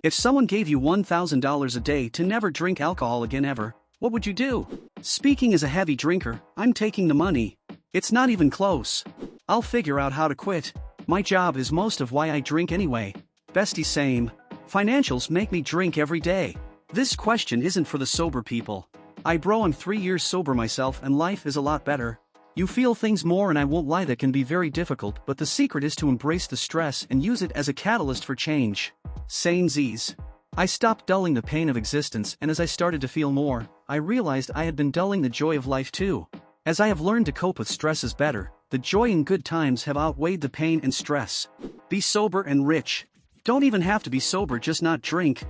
If someone gave you $1,000 a day to never drink alcohol again ever, what would you do? Speaking as a heavy drinker, I'm taking the money. It's not even close. I'll figure out how to quit. My job is most of why I drink anyway. Bestie same. Financials make me drink every day. This question isn't for the sober people. I'm 3 years sober myself and life is a lot better. You feel things more and I won't lie that can be very difficult, but the secret is to embrace the stress and use it as a catalyst for change. Samesies. I stopped dulling the pain of existence, and as I started to feel more, I realized I had been dulling the joy of life too. As I have learned to cope with stresses better, the joy and good times have outweighed the pain and stress. Be sober and rich. Don't even have to be sober, just not drink.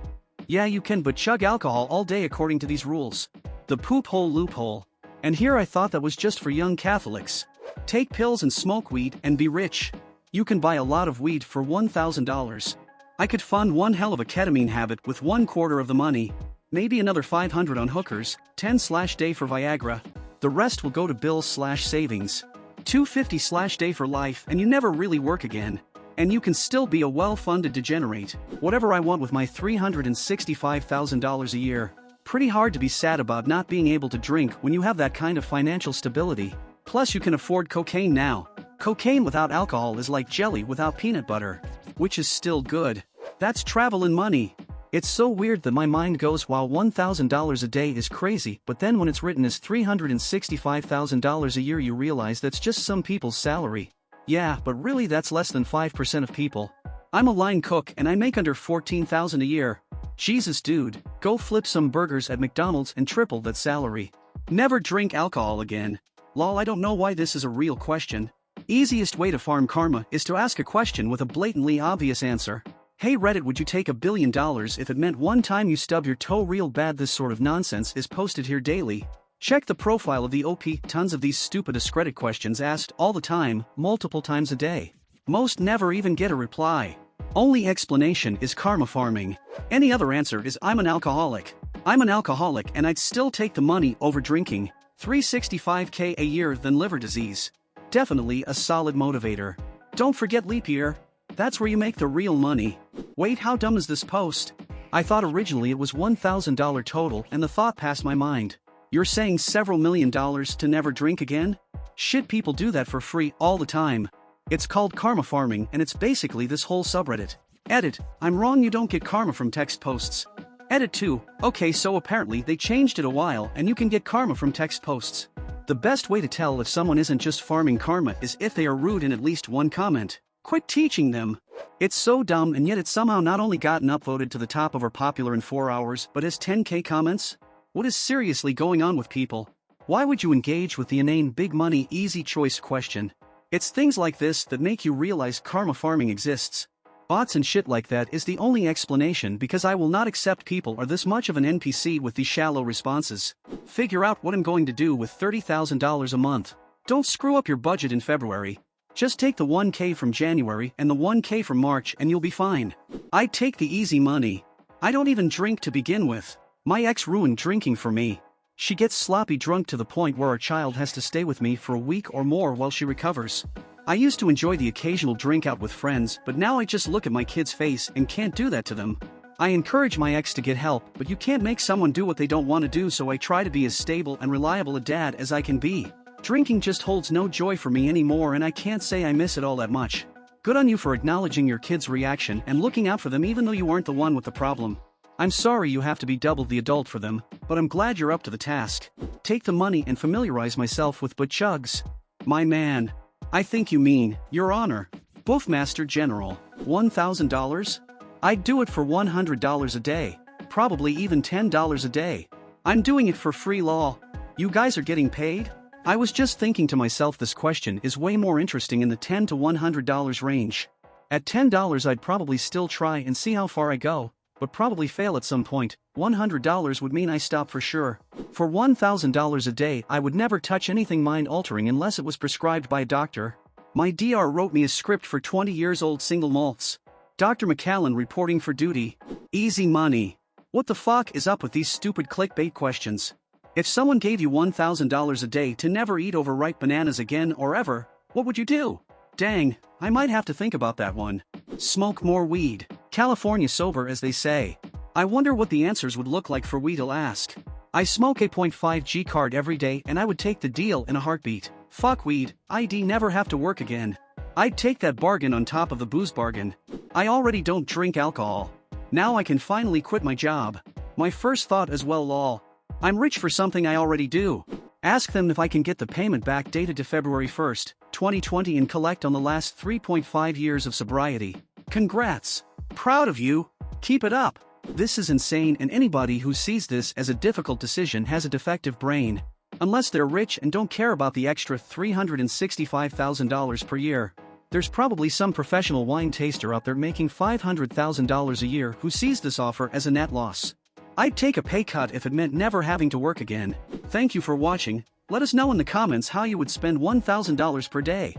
Yeah, you can, but chug alcohol all day according to these rules. The poop hole loophole. And here I thought that was just for young Catholics. Take pills and smoke weed and be rich. You can buy a lot of weed for $1,000. I could fund one hell of a ketamine habit with 1/4 of the money. Maybe another $500 on hookers, 10/day for Viagra. The rest will go to bills/savings. $250/day for life, and you never really work again. And you can still be a well-funded degenerate. Whatever I want with my $365,000 a year. Pretty hard to be sad about not being able to drink when you have that kind of financial stability. Plus you can afford cocaine now. Cocaine without alcohol is like jelly without peanut butter. Which is still good. That's travel and money. It's so weird that my mind goes, wow, $1,000 a day is crazy, but then when it's written as $365,000 a year you realize that's just some people's salary. Yeah, but really that's less than 5% of people. I'm a line cook and I make under $14,000 a year. Jesus dude, go flip some burgers at McDonald's and triple that salary. Never drink alcohol again. Lol, I don't know why this is a real question. Easiest way to farm karma is to ask a question with a blatantly obvious answer. Hey Reddit, would you take $1 billion if it meant one time you stub your toe real bad? This sort of nonsense is posted here daily. Check the profile of the OP, tons of these stupid askreddit questions asked all the time, multiple times a day. Most never even get a reply. Only explanation is karma farming. Any other answer is I'm an alcoholic. I'm an alcoholic and I'd still take the money over drinking. $365K a year than liver disease. Definitely a solid motivator. Don't forget leap year. That's where you make the real money. Wait, how dumb is this post? I thought originally it was $1,000 total and the thought passed my mind. You're saying several $1,000,000 to never drink again? Shit, people do that for free all the time. It's called karma farming and it's basically this whole subreddit. Edit, I'm wrong, you don't get karma from text posts. Edit 2, okay, so apparently they changed it a while and you can get karma from text posts. The best way to tell if someone isn't just farming karma is if they are rude in at least one comment. Quit teaching them. It's so dumb and yet it's somehow not only gotten upvoted to the top of our popular in 4 hours but has 10K comments? What is seriously going on with people? Why would you engage with the inane big money easy choice question? It's things like this that make you realize karma farming exists. Bots and shit like that is the only explanation, because I will not accept people are this much of an NPC with these shallow responses. Figure out what I'm going to do with $30,000 a month. Don't screw up your budget in February. Just take the 1K from January and the 1K from March and you'll be fine. I'd take the easy money. I don't even drink to begin with. My ex ruined drinking for me. She gets sloppy drunk to the point where our child has to stay with me for a week or more while she recovers. I used to enjoy the occasional drink out with friends, but now I just look at my kid's face and can't do that to them. I encourage my ex to get help, but you can't make someone do what they don't want to do, so I try to be as stable and reliable a dad as I can be. Drinking just holds no joy for me anymore and I can't say I miss it all that much. Good on you for acknowledging your kid's reaction and looking out for them even though you aren't the one with the problem. I'm sorry you have to be double the adult for them, but I'm glad you're up to the task. Take the money and familiarize myself with but chugs. My man. I think you mean, Your Honor. Boofmaster General. $1,000? I'd do it for $100 a day. Probably even $10 a day. I'm doing it for free law. You guys are getting paid? I was just thinking to myself, this question is way more interesting in the $10 to $100 range. At $10 I'd probably still try and see how far I go, but probably fail at some point. $100 would mean I stop for sure. For $1,000 a day I would never touch anything mind-altering unless it was prescribed by a doctor. My DR wrote me a script for 20 years old single malts. Dr. McCallan reporting for duty. Easy money. What the fuck is up with these stupid clickbait questions? If someone gave you $1,000 a day to never eat overripe bananas again or ever, what would you do? Dang, I might have to think about that one. Smoke more weed. California sober as they say. I wonder what the answers would look like for weed'll ask. I smoke a .5 G card every day and I would take the deal in a heartbeat. Fuck weed, I'd never have to work again. I'd take that bargain on top of the booze bargain. I already don't drink alcohol. Now I can finally quit my job. My first thought is well lol. I'm rich for something I already do. Ask them if I can get the payment back dated to February 1st, 2020 and collect on the last 3.5 years of sobriety. Congrats. Proud of you. Keep it up. This is insane and anybody who sees this as a difficult decision has a defective brain. Unless they're rich and don't care about the extra $365,000 per year. There's probably some professional wine taster out there making $500,000 a year who sees this offer as a net loss. I'd take a pay cut if it meant never having to work again. Thank you for watching. Let us know in the comments how you would spend $1,000 per day.